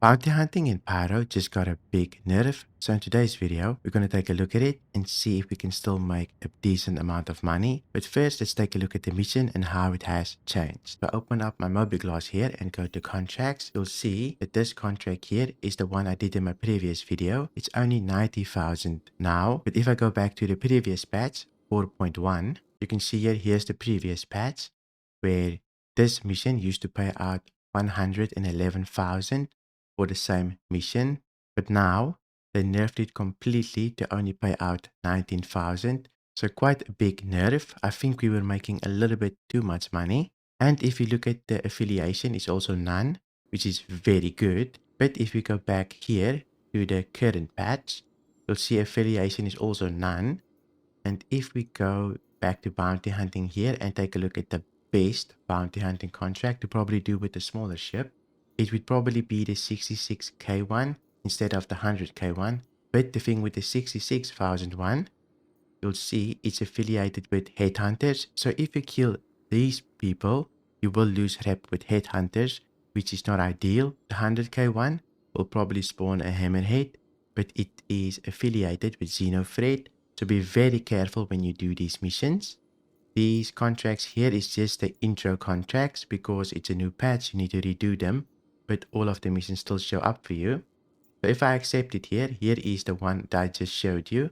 Bounty hunting in Pyro just got a big nerf, so in today's video, we're going to take a look at it and see if we can still make a decent amount of money. But first, let's take a look at the mission and how it has changed. So I open up my Mobiglass here and go to contracts. You'll see that this contract here is the one I did in my previous video. It's only 90,000 now, but if I go back to the previous patch, 4.1, you can see here's the previous patch where this mission used to pay out 111,000 for the same mission, but now they nerfed it completely to only pay out 19,000. So quite a big nerf. I think we were making a little bit too much money. And if you look at the affiliation, it's also none, which is very good. But if we go back here to the current patch, you'll see affiliation is also none. And if we go back to bounty hunting here and take a look at the best bounty hunting contract to probably do with the smaller ship, it would probably be the 66k one instead of the 100k one. But the thing with the 66,000 one, you'll see it's affiliated with headhunters. So if you kill these people, you will lose rep with headhunters, which is not ideal. The 100k one will probably spawn a hammerhead, but it is affiliated with Xenofred. So be very careful when you do these missions. These contracts here is just the intro contracts because it's a new patch, you need to redo them, but all of the missions still show up for you. So if I accept it here is the one that I just showed you.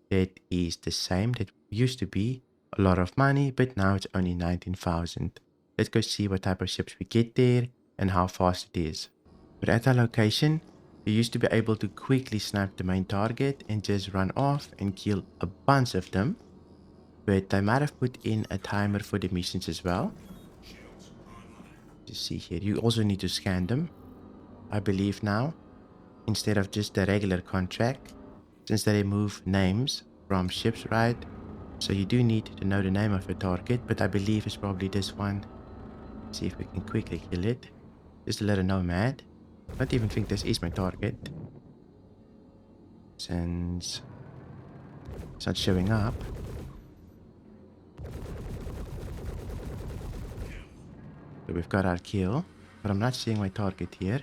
That is the same. That used to be a lot of money, but now it's only 19,000. Let's go see what type of ships we get there and how fast it is. But at our location, you used to be able to quickly snipe the main target and just run off and kill a bunch of them. But they might have put in a timer for the missions as well. Just see here, you also need to scan them, I believe now, instead of just the regular contract, since they remove names from ships, right? So you do need to know the name of the target, but I believe it's probably this one. Let's see if we can quickly kill it. Just a little nomad. I don't even think this is my target, since it's not showing up. So we've got our kill, but I'm not seeing my target here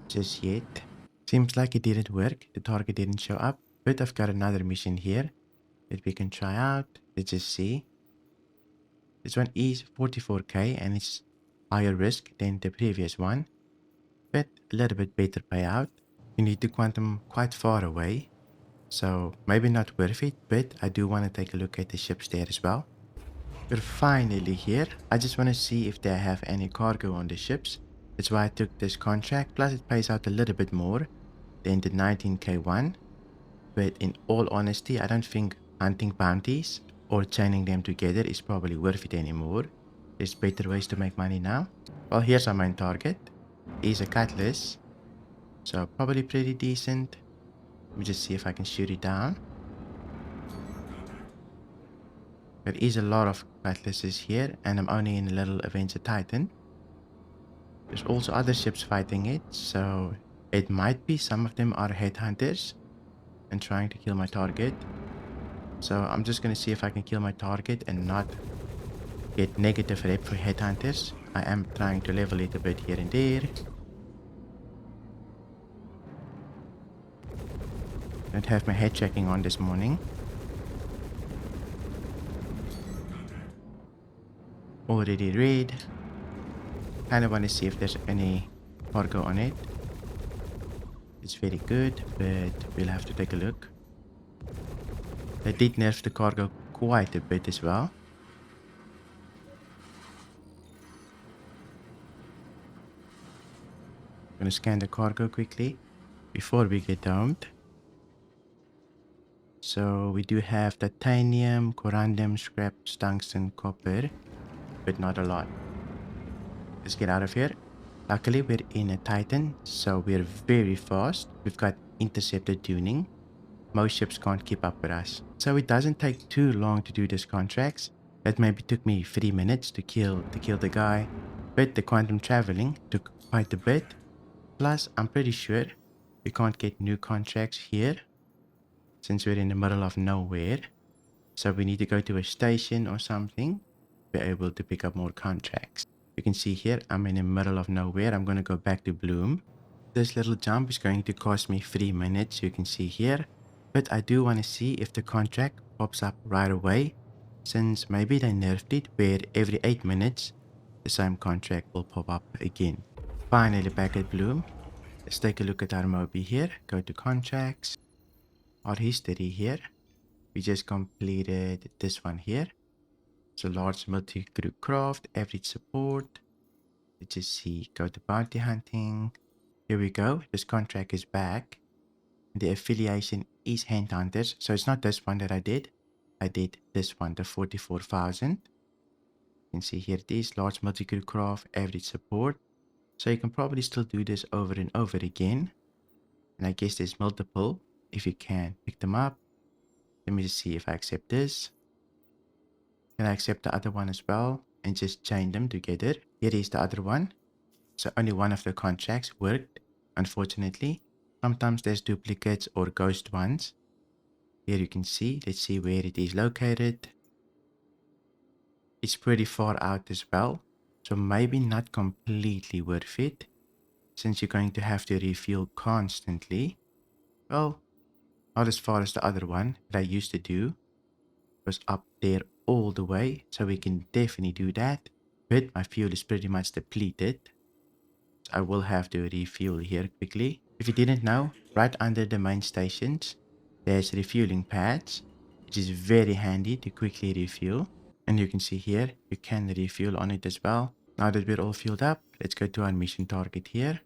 just yet. Seems like it didn't work. The target didn't show up, but I've got another mission here that we can try out. Let's just see. This one is 44k and it's higher risk than the previous one, but a little bit better payout. You need to quantum quite far away, so maybe not worth it, but I do want to take a look at the ships there as well. We're finally here. I just want to see if they have any cargo on the ships. That's why I took this contract, plus it pays out a little bit more than the 19k one. But in all honesty, I don't think hunting bounties or chaining them together is probably worth it anymore. There's better ways to make money now. Well, here's our main target. He's a cutlass, so probably pretty decent. Let me just see if I can shoot it down. There is a lot of cutlasses here, and I'm only in a little Avenger Titan. There's also other ships fighting it, so it might be some of them are headhunters and trying to kill my target. So I'm just going to see if I can kill my target and not get negative rep for headhunters. I am trying to level it a bit here and there. Don't have my head tracking on this morning. Already red. Kind of want to see if there's any cargo on it. It's very good, but we'll have to take a look. They did nerf the cargo quite a bit as well. I'm gonna scan the cargo quickly before we get domed. So we do have titanium, corundum, scrap, tungsten, copper, but not a lot. Let's get out of here. Luckily we're in a Titan, so we're very fast. We've got interceptor tuning. Most ships can't keep up with us. So it doesn't take too long to do these contracts. It maybe took me 3 minutes to kill the guy, but the quantum traveling took quite a bit. Plus, I'm pretty sure we can't get new contracts here since we're in the middle of nowhere. So we need to go to a station or something to be able to pick up more contracts. You can see here, I'm in the middle of nowhere. I'm going to go back to Bloom. This little jump is going to cost me 3 minutes, you can see here. But I do want to see if the contract pops up right away, since maybe they nerfed it where every 8 minutes the same contract will pop up again. Finally back at Bloom. Let's take a look at our Moby here. Go to contracts. Our history here. We just completed this one here. So large multi-crew craft, average support. Let's just see. Go to bounty hunting. Here we go. This contract is back. The affiliation is Handhunters. So it's not this one that I did. I did this one, the 44,000. You can see here it is. Large multi-crew craft, average support. So you can probably still do this over and over again. And I guess there's multiple if you can pick them up. Let me just see if I accept this. Can I accept the other one as well and just chain them together? Here is the other one. So only one of the contracts worked, unfortunately. Sometimes there's duplicates or ghost ones. Here you can see. Let's see where it is located. It's pretty far out as well. So maybe not completely worth it, since you're going to have to refuel constantly. Well, not as far as the other one that I used to do. It was up there all the way, so we can definitely do that. But my fuel is pretty much depleted. So I will have to refuel here quickly. If you didn't know, right under the main stations, there's refueling pads, which is very handy to quickly refuel. And you can see here, you can refuel on it as well. Now that we're all fueled up, let's go to our mission target here.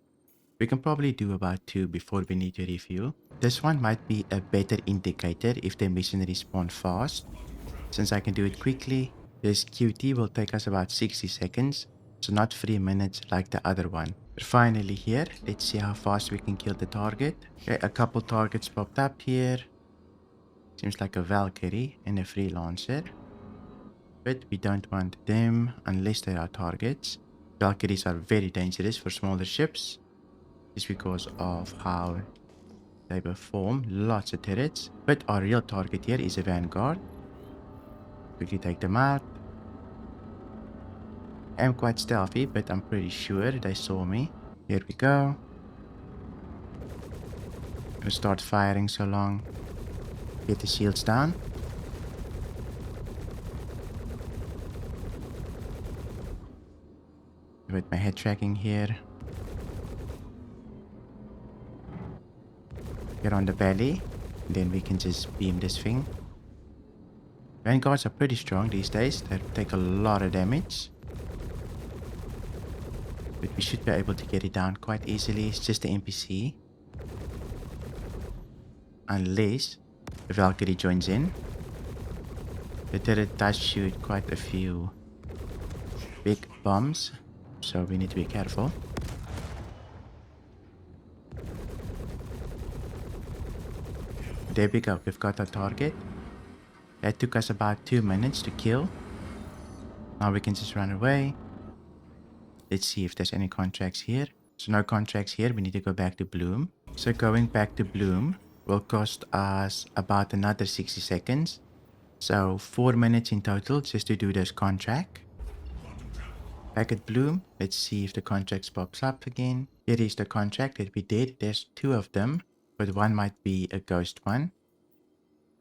We can probably do about 2 before we need to refuel. This one might be a better indicator if the mission respawn fast. Since I can do it quickly, this QT will take us about 60 seconds. So not 3 minutes like the other one. But finally here, let's see how fast we can kill the target. Okay, a couple targets popped up here. Seems like a Valkyrie and a Freelancer. But we don't want them unless they are targets. Valkyries are very dangerous for smaller ships, just because of how they perform. Lots of turrets. But our real target here is a Vanguard. Quickly take them out. I'm quite stealthy, but I'm pretty sure they saw me. Here we go. Gonna start firing so long. Get the shields down. With my head tracking here. Get on the belly. Then we can just beam this thing. Vanguards are pretty strong these days. They take a lot of damage. But we should be able to get it down quite easily. It's just the NPC. Unless the Valkyrie joins in. The turret does shoot quite a few big bombs. So we need to be careful. There we go. We've got our target. That took us about 2 minutes to kill. Now we can just run away. Let's see if there's any contracts here. So no contracts here. We need to go back to Bloom. So going back to Bloom will cost us about another 60 seconds. So 4 minutes in total just to do this contract. Back at Bloom, let's see if the contracts pops up again. Here is the contract that we did. There's 2 of them, but one might be a ghost one.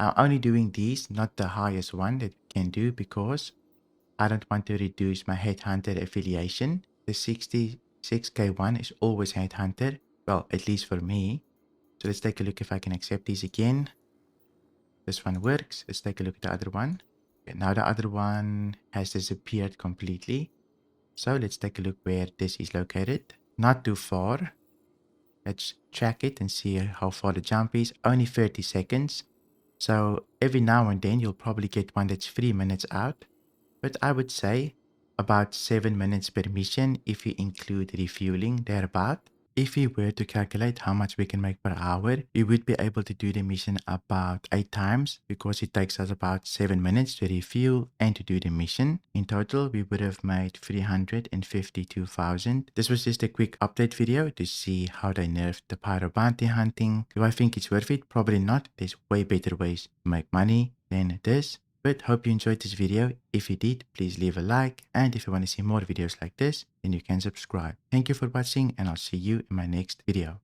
I'm only doing these, not the highest one that we can do, because I don't want to reduce my Headhunter affiliation. The 66k one is always Headhunter. Well, at least for me. So let's take a look if I can accept these again. This one works. Let's take a look at the other one. Okay, now the other one has disappeared completely. So let's take a look where this is located. Not too far. Let's track it and see how far the jump is. Only 30 seconds. So every now and then you'll probably get one that's 3 minutes out. But I would say about 7 minutes per mission if you include refueling thereabout. If we were to calculate how much we can make per hour, we would be able to do the mission about 8 times, because it takes us about 7 minutes to refuel and to do the mission. In total, we would have made 352,000. This was just a quick update video to see how they nerfed the Pyro bounty hunting. Do I think it's worth it? Probably not. There's way better ways to make money than this. But hope you enjoyed this video. If you did, please leave a like, and if you want to see more videos like this, then you can subscribe. Thank you for watching, and I'll see you in my next video.